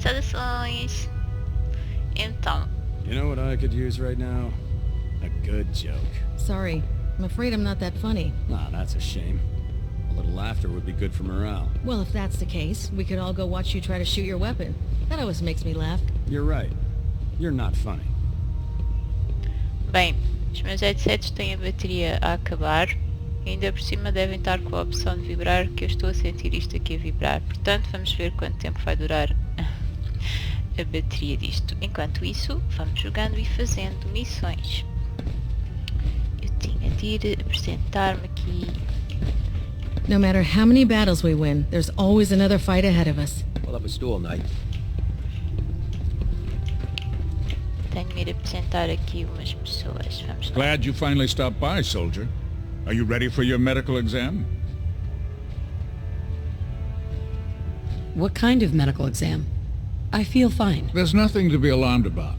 Saudações! Então, You know what I could use right now? A good joke. Sorry, I'm afraid I'm not that funny. Ah, that's a shame. A little laughter would be good for morale. Well, if that's the case, we could all go watch you try to shoot your weapon. That always makes me laugh. You're right. You're not funny. bem, os meus headsets têm a bateria a acabar e ainda por cima devem estar com a opção de vibrar, que eu estou a sentir isto aqui a vibrar. Portanto, vamos ver quanto tempo vai durar a bateria disto. Enquanto isso, vamos jogando e fazendo missões. Eu tinha de ir apresentar-me aqui. No matter how many battles we win, there's always another fight ahead of us. Pull up a stool, Knight. Tenho de ir apresentar aqui umas pessoas. Vamos lá. Glad you finally stopped by, soldier. Are you ready for your medical exam? What kind of medical exam? I feel fine. There's nothing to be alarmed about.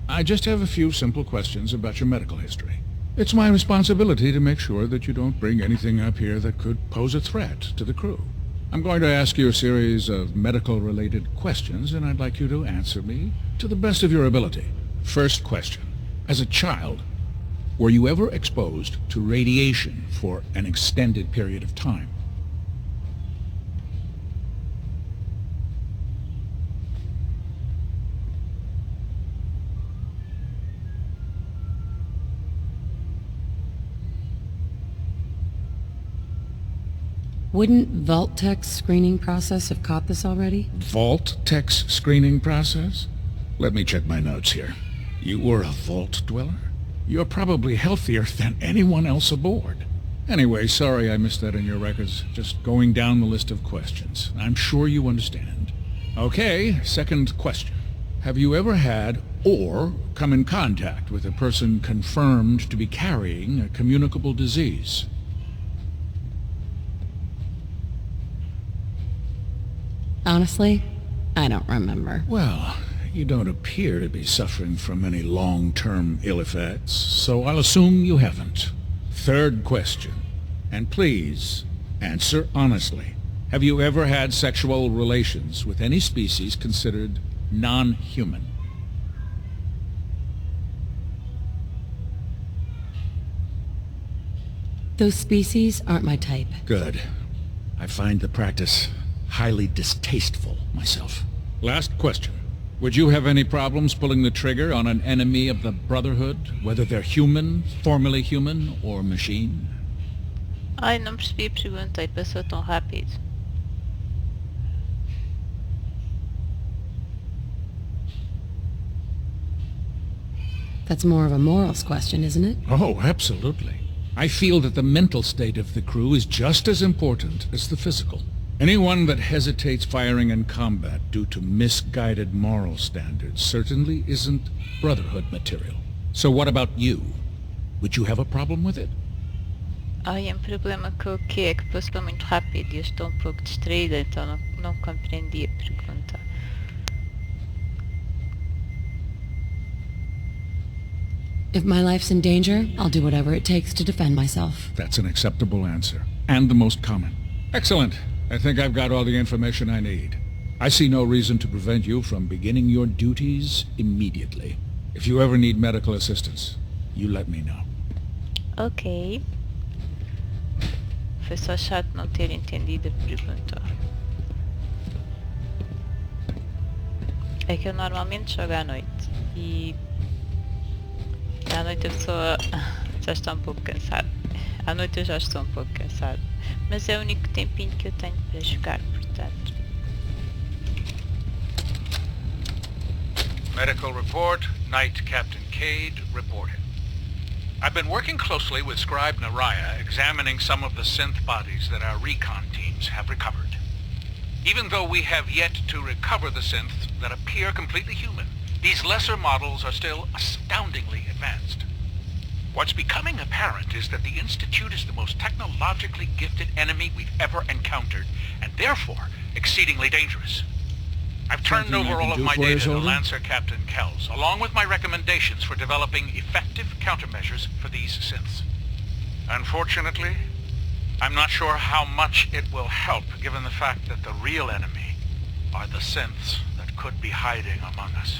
I just have a few simple questions about your medical history. It's my responsibility to make sure that you don't bring anything up here that could pose a threat to the crew. I'm going to ask you a series of medical-related questions, and I'd like you to answer me to the best of your ability. First question. As a child, were you ever exposed to radiation for an extended period of time? Wouldn't Vault-Tech's screening process have caught this already? Vault-Tech's screening process? Let me check my notes here. You were a vault dweller? You're probably healthier than anyone else aboard. Anyway, sorry I missed that in your records. Just going down the list of questions. I'm sure you understand. Okay, second question. Have you ever had or come in contact with a person confirmed to be carrying a communicable disease? Honestly, I don't remember. Well, you don't appear to be suffering from any long-term ill effects, so I'll assume you haven't. Third question, and please, answer honestly. Have you ever had sexual relations with any species considered non-human? Those species aren't my type. Good. I find the practice highly distasteful myself. Last question. Would you have any problems pulling the trigger on an enemy of the Brotherhood, whether they're human, formerly human, or machine? Ai, não percebi a pergunta, passou tão rápido. That's more of a morals question, isn't it? Oh, absolutely. I feel that the mental state of the crew is just as important as the physical. Anyone that hesitates firing in combat due to misguided moral standards certainly isn't Brotherhood material. So what about you? Would you have a problem with it? Ai, problema com o quê? É que passou muito rápido e eu estou pouco distraída, então não compreendi a pergunta. If my life's in danger, I'll do whatever it takes to defend myself. That's an acceptable answer, and the most common. Excellent. I think I've got all the information I need. I see no reason to prevent you from beginning your duties immediately. If you ever need medical assistance, you let me know. Ok. Foi só chato não ter entendido a pergunta. É que eu normalmente jogo à noite e à noite a pessoa já está um pouco cansada. À noite eu já estou um pouco cansada. Mas é o único tempinho que eu tenho para jogar, portanto. Medical report, Knight Captain Cade reporting. I've been working closely with Scribe Naraya, examining some of the synth bodies that our recon teams have recovered. Even though we have yet to recover the synths that appear completely human, these lesser models are still astoundingly advanced. What's becoming apparent is that the Institute is the most technologically gifted enemy we've ever encountered, and therefore exceedingly dangerous. I've turned over all of my data to Lancer Captain Kells, along with my recommendations for developing effective countermeasures for these synths. Unfortunately, I'm not sure how much it will help, given the fact that the real enemy are the synths that could be hiding among us.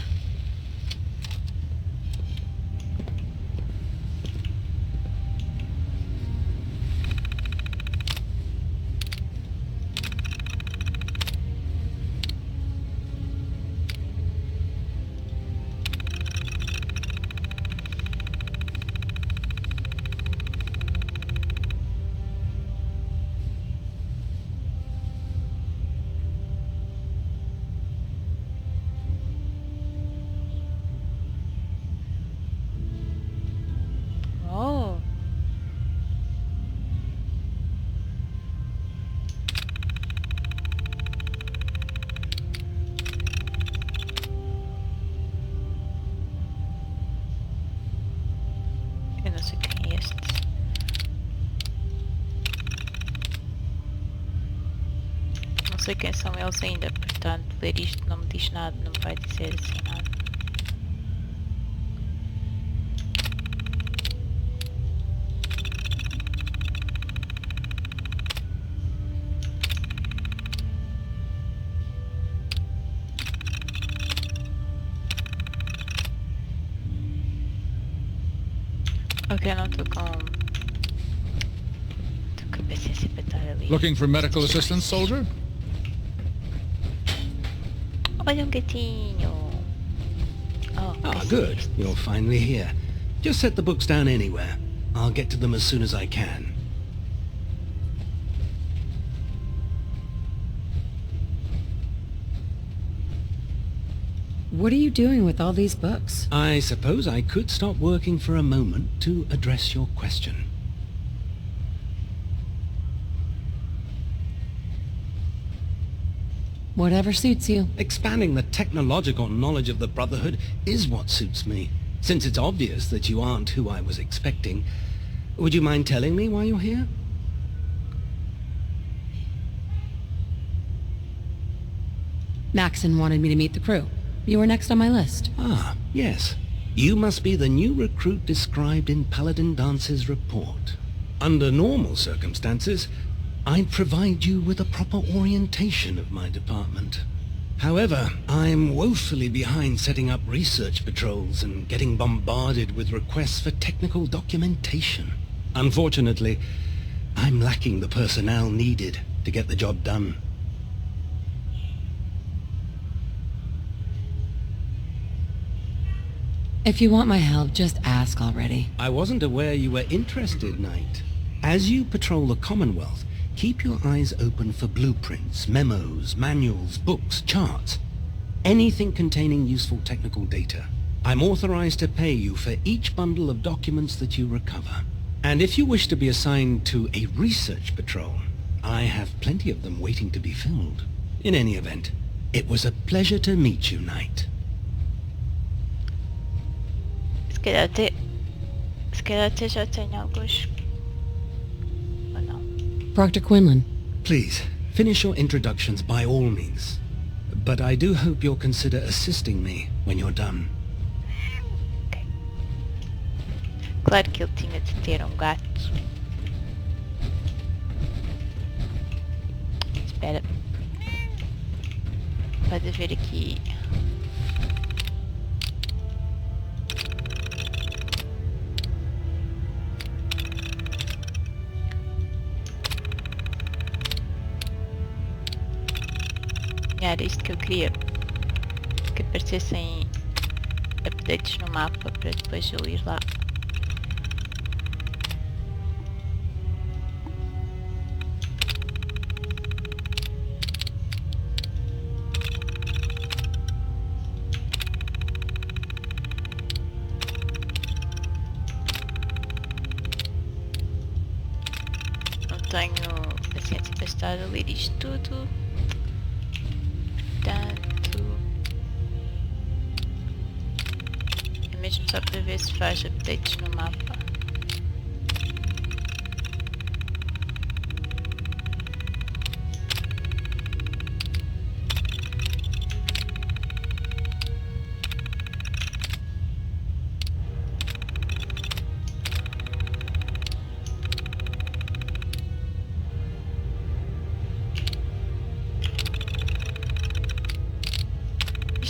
Oh. Eu não sei quem é este. Não sei quem são eles ainda, portanto, ler isto não me diz nada, não me vai dizer assim nada. Ok, não estou com a paciência para estar ali. Looking for medical assistance, soldier? Olha gatinho. Oh, Ah, good. You're finally here. Just set the books down anywhere. I'll get to them as soon as I can. What are you doing with all these books? I suppose I could stop working for a moment to address your question. Whatever suits you. Expanding the technological knowledge of the Brotherhood is what suits me. Since it's obvious that you aren't who I was expecting, would you mind telling me why you're here? Maxon wanted me to meet the crew. You were next on my list. Ah, yes. You must be the new recruit described in Paladin Dance's report. Under normal circumstances, I'd provide you with a proper orientation of my department. However, I'm woefully behind setting up research patrols and getting bombarded with requests for technical documentation. Unfortunately, I'm lacking the personnel needed to get the job done. If you want my help, just ask already. I wasn't aware you were interested, Knight. As you patrol the Commonwealth, keep your eyes open for blueprints, memos, manuals, books, charts. Anything containing useful technical data. I'm authorized to pay you for each bundle of documents that you recover. And if you wish to be assigned to a research patrol, I have plenty of them waiting to be filled. In any event, it was a pleasure to meet you, Knight. Se calhar até já tenho alguns. Ou não? 𝒞𝒃𝓃𝓈. Please, finish your introductions by all means. But I do hope you'll consider assisting me when you're done. Ok. Claro que ele tinha de ter um gato. Espera. Pode haver aqui. Era isto que eu queria, que aparecessem updates no mapa para depois eu ir lá. Não tenho paciência para estar a ler isto tudo. Portanto, é mesmo só para ver se faz updates no mapa.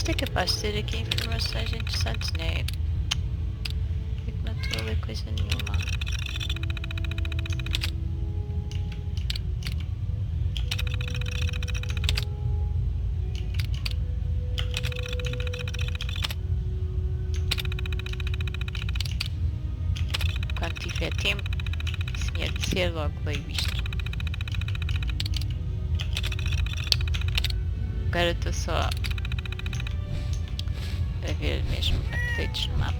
Isto é capaz de ter aqui informações interessantes, né? É que não estou a ler coisa nenhuma. Quando tiver tempo, se me apetecer, logo leio isto. Agora estou só a ver mesmo updates no mapa.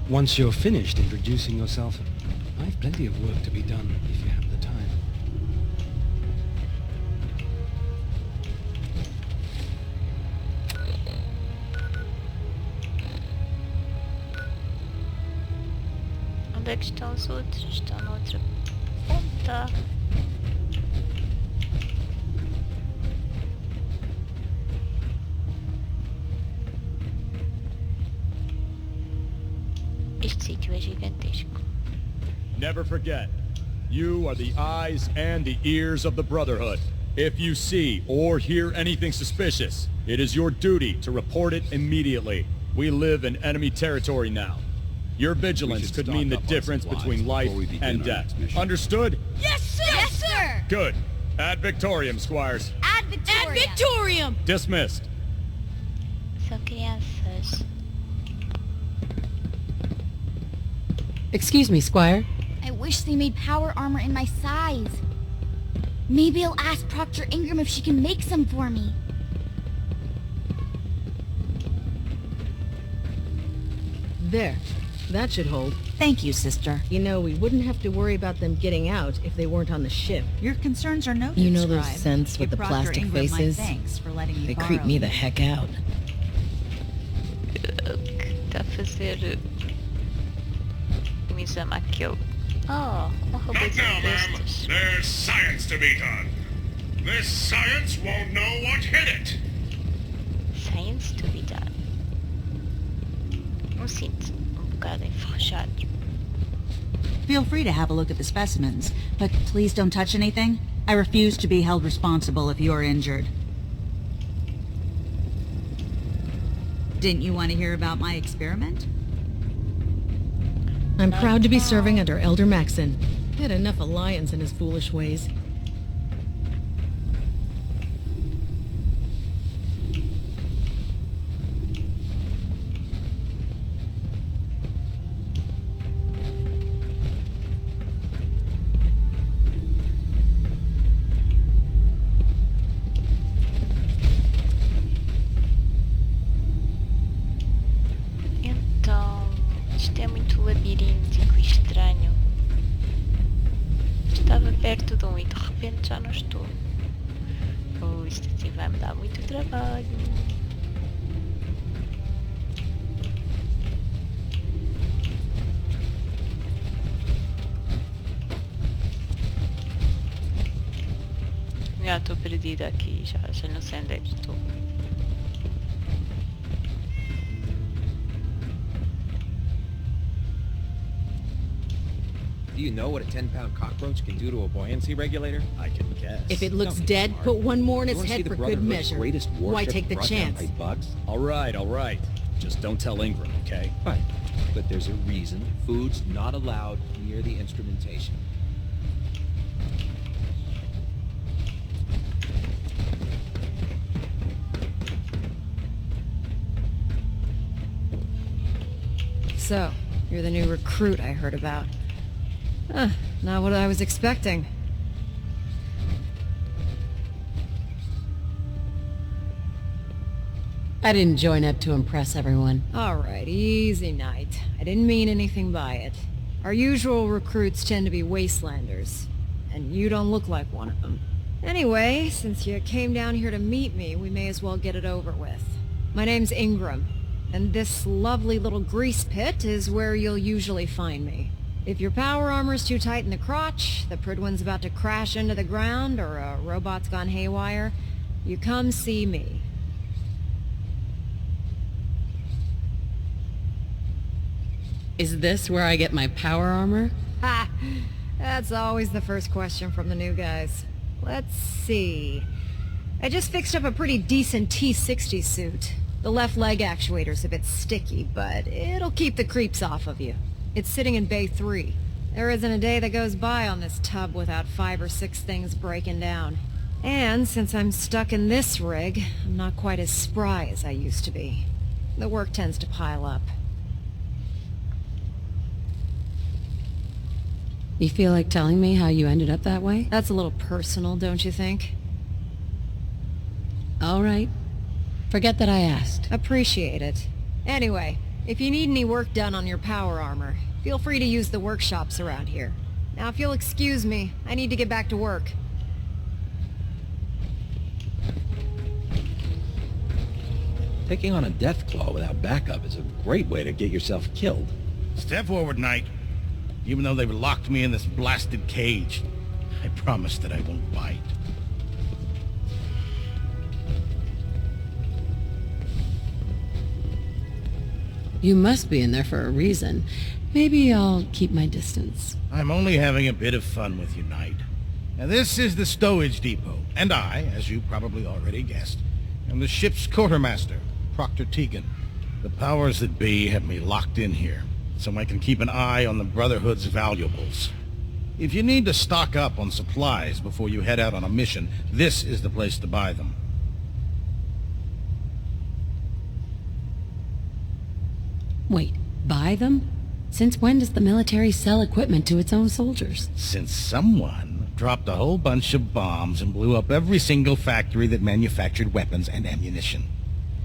Once you're finished introducing yourself, I've plenty of work to be done if you have the time. Onde é que estão os outros? Estão na outra ponta. Este sítio é gigantesco. Never forget, you are the eyes and the ears of the Brotherhood. If you see or hear anything suspicious, it is your duty to report it immediately. We live in enemy territory now. Your vigilance could mean the difference between life and death. Understood? Yes, sir! Yes, sir! Good. Ad Victoriam, squires. Ad Victoriam! Ad Victoriam! Dismissed. São crianças. Excuse me, Squire. I wish they made power armor in my size. Maybe I'll ask Proctor Ingram if she can make some for me. There. That should hold. Thank you, sister. You know, we wouldn't have to worry about them getting out if they weren't on the ship. Your concerns are noted, You know those Scribe. scents with Give the Proctor plastic Ingram my faces? thanks for letting me They borrow creep me the them. heck out. O que está a fazer o exame àquele? Oh, robôzinho destes. There's science to be done. This science won't know what hit it. Science to be done. Sinto bocado enferrujado. Feel free to have a look at the specimens, but please don't touch anything. I refuse to be held responsible if you're injured. Didn't you want to hear about my experiment? I'm proud to be serving under Elder Maxon. Had enough of Lyons and his foolish ways. Então, isto é muito labiríntico e estranho. Estava perto de um e de repente já não estou. Oh, isto assim vai me dar muito trabalho. Já estou perdida aqui, já não sei onde é que estou. Do you know what a 10-pound cockroach can do to a buoyancy regulator? I can guess. If it looks Don't be dead, smart. put one more in You its wanna see head the for good Brotherhood's measure. greatest Why warship take the brought down chance? by bugs? All right. Just don't tell Ingram, okay? Right. But there's a reason food's not allowed near the instrumentation. So, you're the new recruit I heard about. Not what I was expecting. I didn't join up to impress everyone. Alright, easy night. I didn't mean anything by it. Our usual recruits tend to be wastelanders, and you don't look like one of them. Anyway, since you came down here to meet me, we may as well get it over with. My name's Ingram, and this lovely little grease pit is where you'll usually find me. If your power armor's too tight in the crotch, the Pridwin's about to crash into the ground, or a robot's gone haywire, you come see me. Is this where I get my power armor? Ha! That's always the first question from the new guys. Let's see. I just fixed up a pretty decent T-60 suit. The left leg actuator's a bit sticky, but it'll keep the creeps off of you. It's sitting in Bay 3. There isn't a day that goes by on this tub without 5 or 6 things breaking down. And since I'm stuck in this rig, I'm not quite as spry as I used to be. The work tends to pile up. You feel like telling me how you ended up that way? That's a little personal, don't you think? All right. Forget that I asked. Appreciate it. Anyway, if you need any work done on your power armor, feel free to use the workshops around here. Now, if you'll excuse me, I need to get back to work. Taking on a 𝒞𝒶𝓃𝒶𝓃 without backup is a great way to get yourself killed. Step forward, Knight. Even though they've locked me in this blasted cage, I promise that I won't bite. You must be in there for a reason. Maybe I'll keep my distance. I'm only having a bit of fun with you, Knight. Now, this is the stowage depot, and I, as you probably already guessed, am the ship's quartermaster, 𝒞𝒃𝓃𝒶𝓃. The powers that be have me locked in here, so I can keep an eye on the Brotherhood's valuables. If you need to stock up on supplies before you head out on a mission, this is the place to buy them. Wait, buy them? Since when does the military sell equipment to its own soldiers? Since someone dropped a whole bunch of bombs and blew up every single factory that manufactured weapons and ammunition.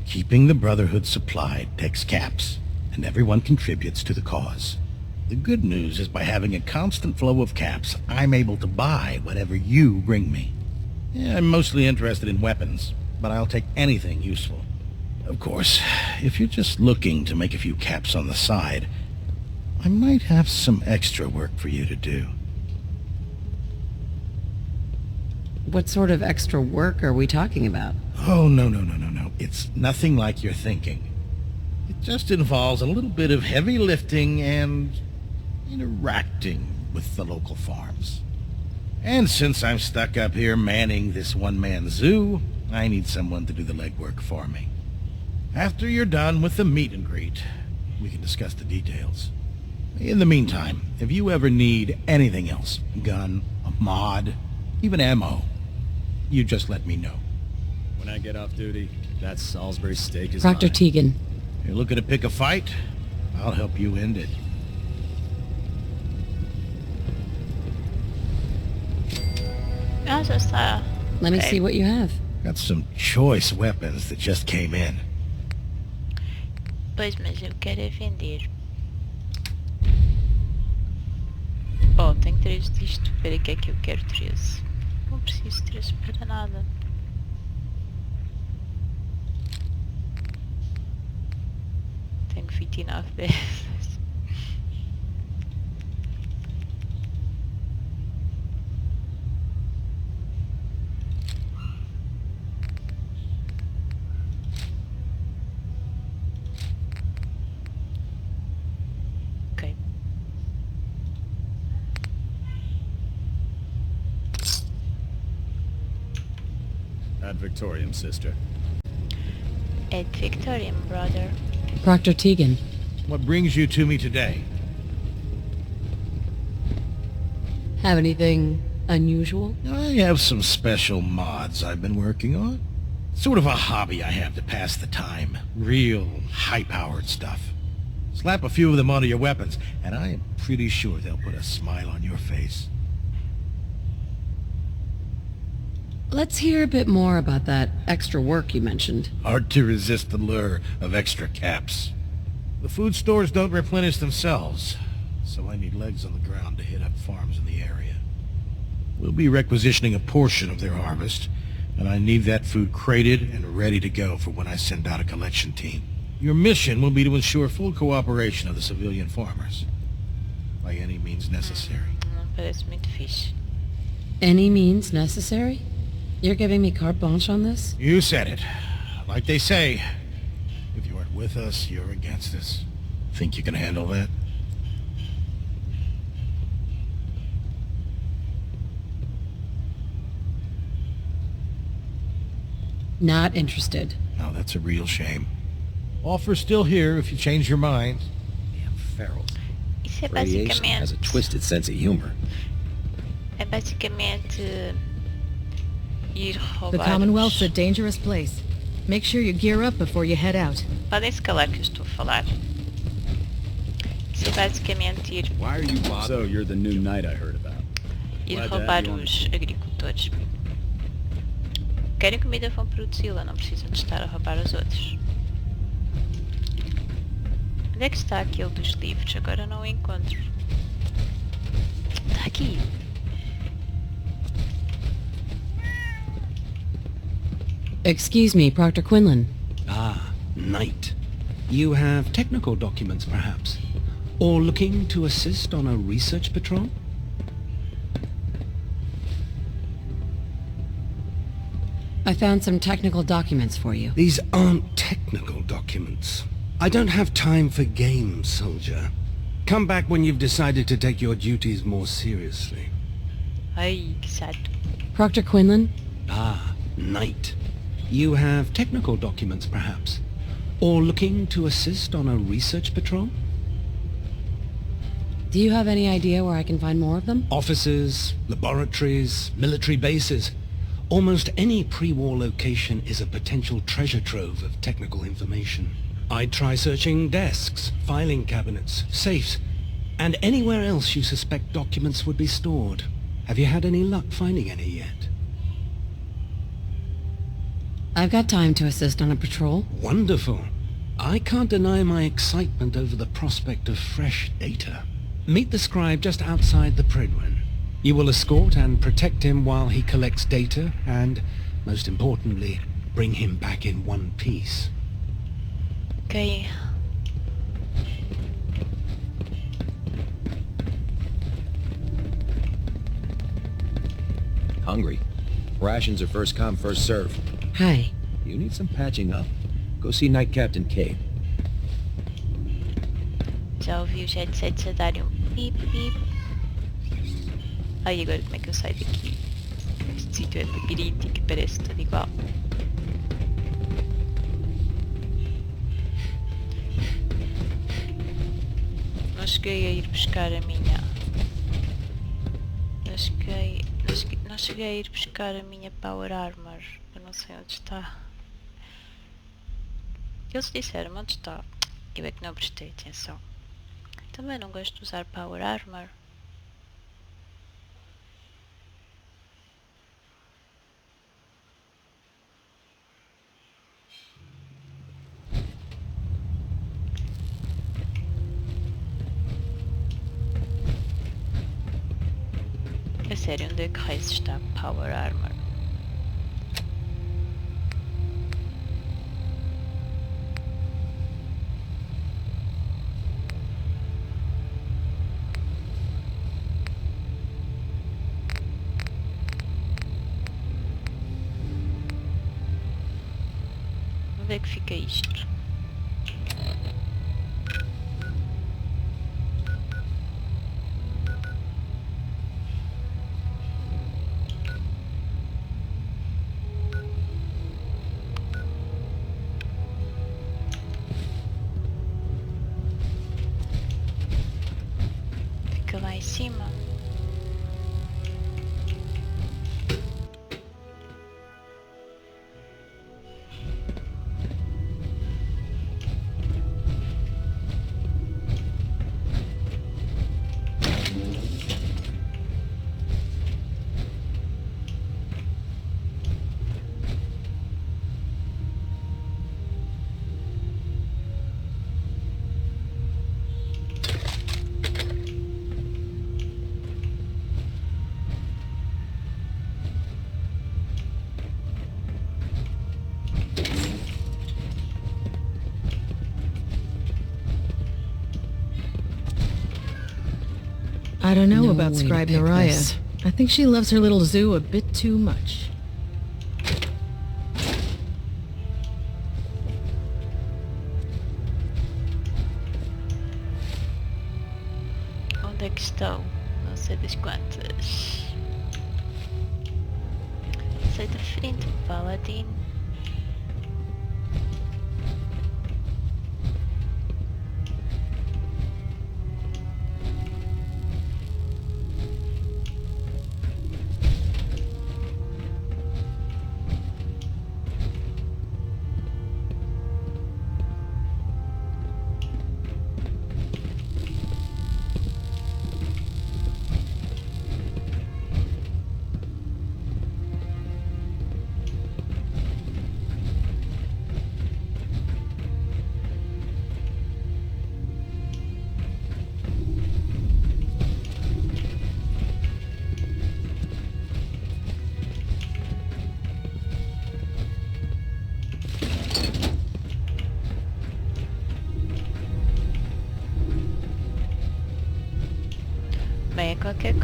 Keeping the Brotherhood supplied takes caps, and everyone contributes to the cause. The good news is by having a constant flow of caps, I'm able to buy whatever you bring me. Yeah, I'm mostly interested in weapons, but I'll take anything useful. Of course, if you're just looking to make a few caps on the side, I might have some extra work for you to do. What sort of extra work are we talking about? Oh, no. It's nothing like you're thinking. It just involves a little bit of heavy lifting and interacting with the local farms. And since I'm stuck up here manning this one-man zoo, I need someone to do the legwork for me. After you're done with the meet and greet, we can discuss the details. In the meantime, if you ever need anything else, a gun, a mod, even ammo, you just let me know. When I get off duty, that Salisbury steak is mine. 𝒞𝒃𝓃𝒶𝓃. You're looking to pick a fight? I'll help you end it. Ah, já está. Let me see what you have. Got some choice weapons that just came in. Pois, mas eu quero é vender. Oh, tenho 3 disto. Espera, que é que eu quero 13? Não preciso 13 para nada. Tenho 29 dessas. Ok. Ad Victoriam, sister. Ad Victoriam, brother. 𝒞𝒃𝓃𝒶𝓃. What brings you to me today? Have anything unusual? I have some special mods I've been working on. Sort of a hobby I have to pass the time. Real high-powered stuff. Slap a few of them onto your weapons, and I am pretty sure they'll put a smile on your face. Let's hear a bit more about that extra work you mentioned. Hard to resist the lure of extra caps. The food stores don't replenish themselves, so I need legs on the ground to hit up farms in the area. We'll be requisitioning a portion of their harvest, and I need that food crated and ready to go for when I send out a collection team. Your mission will be to ensure full cooperation of the civilian farmers, by any means necessary. Parece muito fixe. Any means necessary? You're giving me carte blanche on this? You said it. Like they say, if you aren't with us, you're against us. Think you can handle that? Not interested. Now that's a real shame. Offer's still here if you change your mind. Damn ferals. Isso é Radiation has a basicamente... twisted sense of humor. É basicamente... ir roubar... The Commonwealth's a dangerous place. Make sure you gear up before you head out. Podem se calar que eu estou a falar. Isso é basicamente ir... Why are you bothered? So you're the new knight I heard about. ir Glad to roubar have you on os agricultores. Querem comida, vão produzi-la, não precisam de estar a roubar os outros. Onde é que está aquele dos livros? Agora não o encontro. Está aqui. Excuse me, 𝒞𝒃𝓃𝓈. Ah, Knight. You have technical documents, perhaps? Or looking to assist on a research patrol? I found some technical documents for you. These aren't technical documents. I don't have time for games, soldier. Come back when you've decided to take your duties more seriously. Ai, que chato. 𝒞𝒃𝓃𝓈? Ah, Knight. You have technical documents, perhaps? Or looking to assist on a research patrol? Do you have any idea where I can find more of them? Offices, laboratories, military bases. Almost any pre-war location is a potential treasure trove of technical information. I'd try searching desks, filing cabinets, safes, and anywhere else you suspect documents would be stored. Have you had any luck finding any yet? I've got time to assist on a patrol. Wonderful. I can't deny my excitement over the prospect of fresh data. Meet the scribe just outside the Pridwen. You will escort and protect him while he collects data and, most importantly, bring him back in one piece. Ok. Hungry. Rations are first come, first serve. Hi. You need some patching up. Go see Knight Captain Cade. Já ouvi os headsets a darem pip pip. Ai, agora como é que eu saio daqui? Este sítio é labiríntico e parece tudo igual. Não cheguei a ir buscar a minha... Não cheguei a ir buscar a minha Power Armor. Eu não sei onde está. Eles disseram onde está. Eu é que não prestei atenção. Também não gosto de usar Power Armor. A sério, onde é que raio está Power Armor? Onde é que fica isto? Fica lá em cima. I don't know No about way to Scribe pick Naraya. this. I think she loves her little zoo a bit too much. Onde é que estão? Não sei das quantas. Sei da frente, Paladin.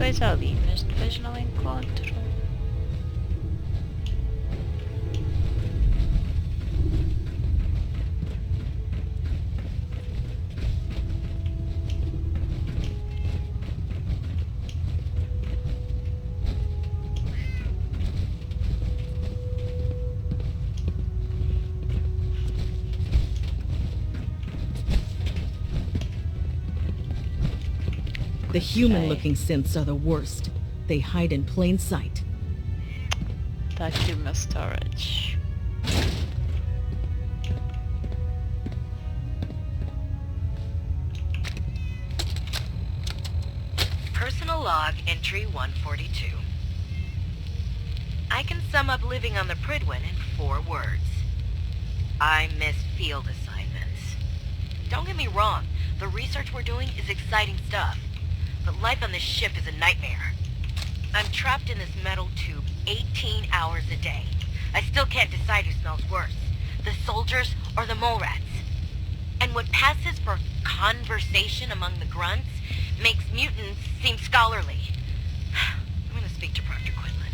coisa ali, mas depois não encontro. The human-looking synths are the worst. They hide in plain sight. Tá aqui o meu storage. Personal log entry 142. I can sum up living on the Prydwen in 4 words. I miss field assignments. Don't get me wrong, the research we're doing is exciting stuff, but life on this ship is a nightmare. I'm trapped in this metal tube 18 hours a day. I still can't decide who smells worse, the soldiers or the mole rats. And what passes for conversation among the grunts makes mutants seem scholarly. I'm gonna speak to Proctor Quinlan.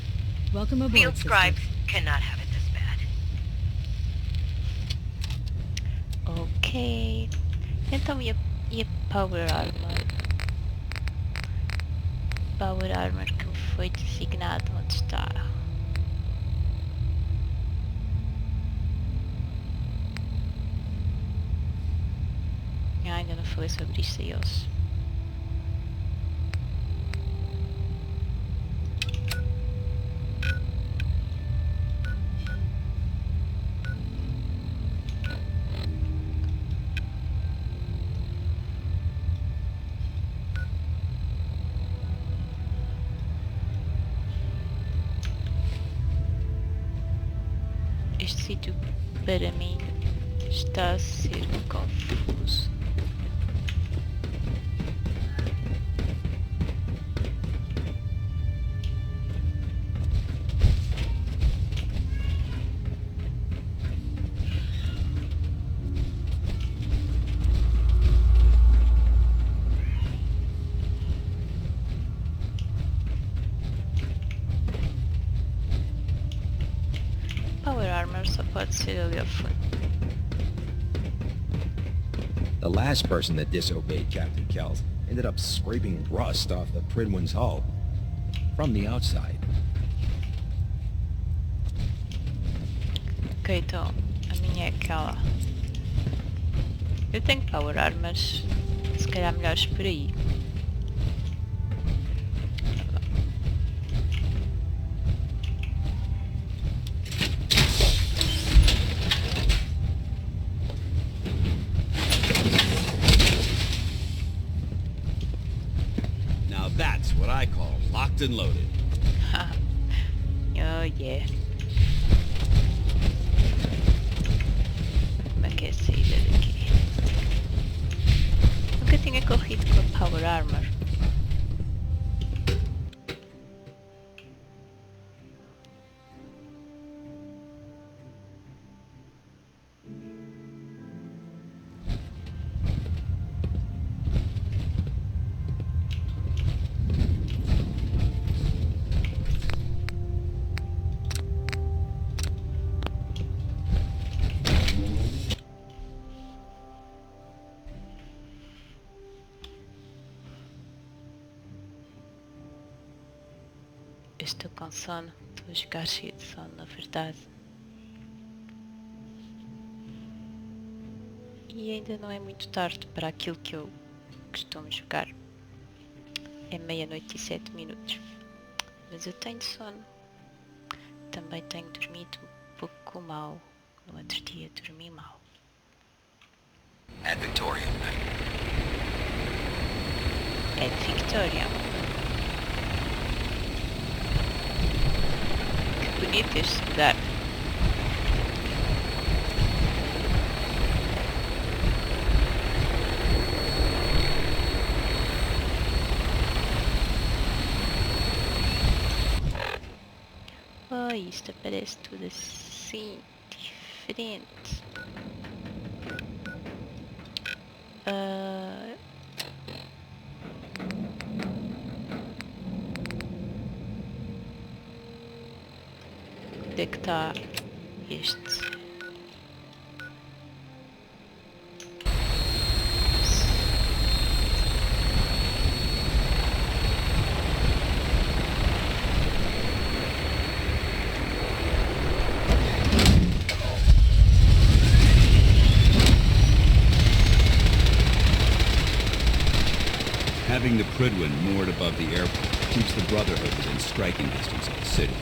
Welcome aboard, Field sister. scribes cannot have it this bad. Ok. Então e a Power Armor? Power Armor que foi designado onde está. Ainda não falei sobre isto a eles. Este sítio para mim está a ser confuso. Power Armor só pode ser ali ao fundo. The last person that disobeyed Captain Kells ended up scraping rust off the Prydwen's hull from the outside. Ok, então a minha é aquela. Eu tenho Power Armors, se calhar melhores por aí. Now that's what I call locked and loaded. Oh yeah. Como é que é a saída daqui? Nunca tinha corrido com a Power Armor. Eu estou com sono, estou a jogar cheio de sono, na verdade. E ainda não é muito tarde para aquilo que eu costumo jogar. É 00:07. Mas eu tenho sono. Também tenho dormido um pouco mal. No outro dia dormi mal. At Victoria. É de Victoria. Que bonito este lugar. Oh, isto parece tudo assim, diferente. Onde é que está este? Having the Prydwen moored above the airport keeps the Brotherhood within striking distance of the city.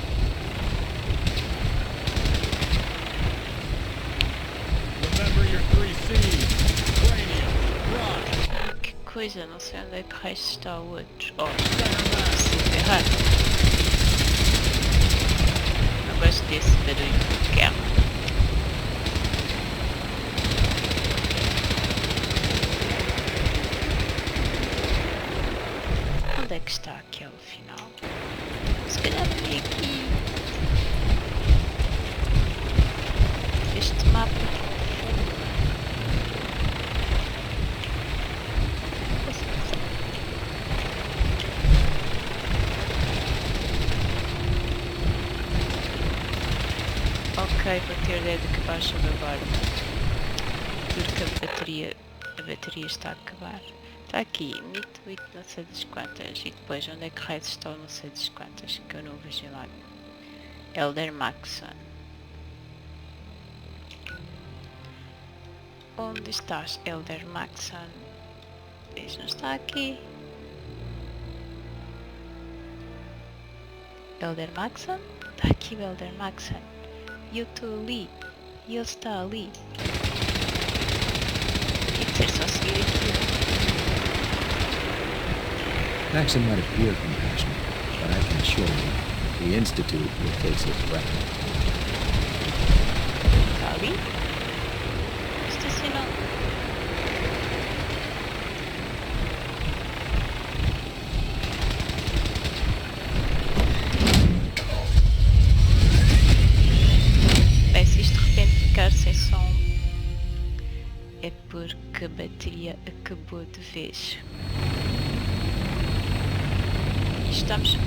Remember your 3 C's. Cranium, run. Que coisa, não sei onde é que raio está o outro. Oh, se ferrar. Não gosto desse barulho de guerra. Onde é que está aquele final? Se calhar vem aqui. Este mapa ok, vou ter ideia de que baixa agora. Porque a bateria está a acabar. Está aqui, mito, não sei das quantas. E depois, onde é que raios estão, não sei das quantas. Que eu não vejo lá. 𝒞𝒶𝓃𝒶𝓃𝓈. Onde estás, 𝒞𝒶𝓃𝒶𝓃𝓈? Isso não está aqui. 𝒞𝒶𝓃𝒶𝓃𝓈? Está aqui o 𝒞𝒶𝓃𝒶𝓃𝓈. E eu estou ali. E ele está ali. Tem que ser só seguir aqui. Maxon might appear compassionate, but I can assure you, the Institute will face his wrath. Está ali? Estacionou. Bem, se isto de repente ficar sem som, é porque a bateria acabou de vez.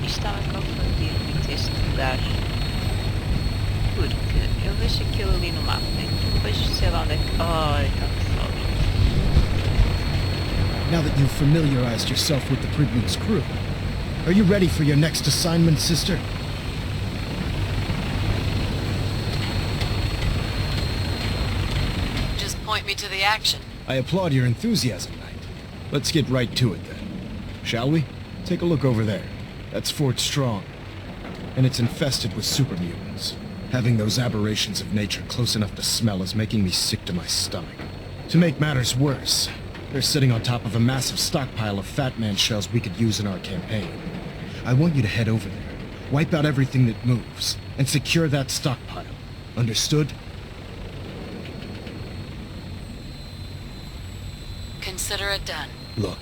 Estava a confundir muito este lugar, porque eu vejo aquilo ali no mapa e depois sei lá onde é que... Oh, está pessoal ali. Now that you've familiarized yourself with the Prydwen's crew, are you ready for your next assignment, sister? Just point me to the action. I applaud your enthusiasm, Knight. Let's get right to it then. Shall we? Take a look over there. That's Fort Strong. And it's infested with super mutants. Having those aberrations of nature close enough to smell is making me sick to my stomach. To make matters worse, they're sitting on top of a massive stockpile of Fat Man shells we could use in our campaign. I want you to head over there, wipe out everything that moves, and secure that stockpile. Understood? Consider it done. Look,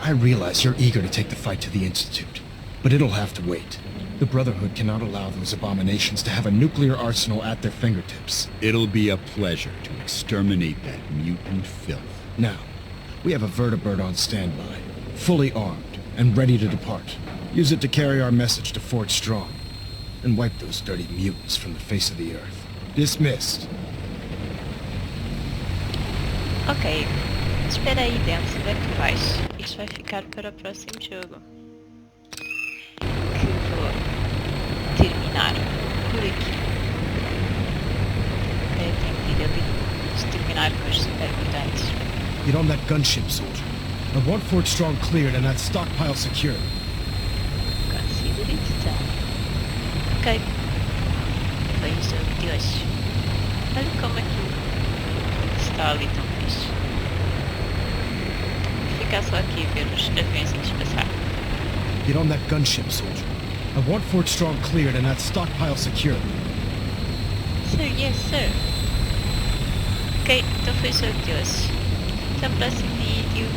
I realize you're eager to take the fight to the Institute, but it'll have to wait. The Brotherhood cannot allow those abominations to have a nuclear arsenal at their fingertips. It'll be a pleasure to exterminate that mutant filth. Now, we have a vertibird on standby, fully armed and ready to depart. Use it to carry our message to Fort Strong, and wipe those dirty mutants from the face of the earth. Dismissed. Ok, espera aí dentro, onde é que vais? Isto vai ficar para o próximo jogo. Que vou terminar por aqui. Ok, tenho que ir ali terminar com os super mutantes. Get on that gunship, soldier. I want Fort Strong cleared and that stockpile secured. Consider it done. Ok. Foi o jogo de hoje. Olha como aquilo está ali tão fixe. Vou ficar só aqui a ver os aviõezinhos passar. Get on that gunship, soldier. I want Fort Strong cleared and that stockpile secured. Sir, yes, sir. Ok, então foi o jogo de hoje. Até o próximo vídeo.